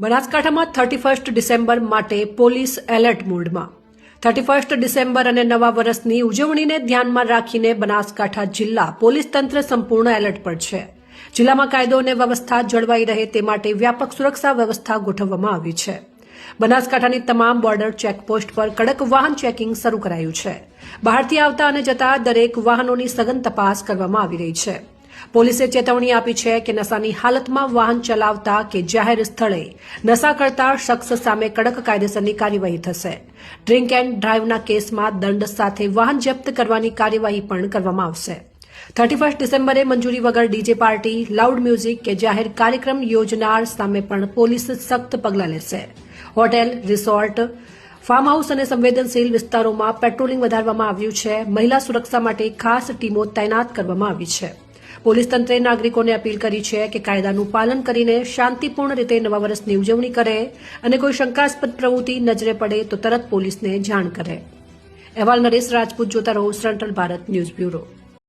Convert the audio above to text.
બનાસકાંઠામાં 31 ડિસેમ્બર માટે police alert મોડમાં 31 ડિસેમ્બર અને નવા વર્ષની ઉજવણીને ધ્યાનમાં રાખીને બનાસકાંઠા જિલ્લા પોલીસ તંત્ર સંપૂર્ણ એલર્ટ પર છે। જિલ્લામાં કાયદો અને વ્યવસ્થા જળવાઈ રહે તે માટે વ્યાપક સુરક્ષા વ્યવસ્થા ગોઠવવામાં આવી છે। બનાસકાંઠાની તમામ બોર્ડર ચેકપોસ્ટ પર કડક વાહન ચેકિંગ શરૂ કરાયું છે। બહારથી આવતા અને જતા દરેક વાહનોની સઘન તપાસ કરવામાં આવી રહી છે। પોલીસે ચેતવણી આપી છે કે નશાની હાલતમાં વાહન ચલાવતા કે જાહેર સ્થળે નશા કરતા શખ્સ સામે કડક કાયદેસરની કાર્યવાહી થશે। ડ્રિંક એન્ડ ડ્રાઈવના કેસમાં દંડ સાથે વાહન જપ્ત કરવાની કાર્યવાહી પણ કરવામાં આવશે। 31 ડિસેમ્બરે મંજૂરી વગર ડીજે પાર્ટી, લાઉડ મ્યુઝિક કે જાહેર કાર્યક્રમ યોજનાર સામે પણ પોલીસ સખ્ત પગલાં લેશે। હોટેલ, રિસોર્ટ, ફાર્મ હાઉસ અને સંવેદનશીલ વિસ્તારોમાં પેટ્રોલિંગ વધારવામાં આવ્યું છે। મહિલા સુરક્ષા માટે ખાસ ટીમો તૈનાત કરવામાં આવી છે। પોલીસ તંત્રે નાગરિકોને અપીલ કરી છે કે કાયદાનું પાલન કરીને શાંતિપૂર્ણ રીતે નવા વર્ષની ઉજવણી કરે અને કોઈ શંકાસ્પદ પ્રવૃત્તિ નજરે પડે તો તરત પોલીસને જાણ કરે। અહેવાલ નરેશ રાજપૂત, જોતા રહો સેન્ટ્રલ ભારત ન્યૂઝ બ્યુરો।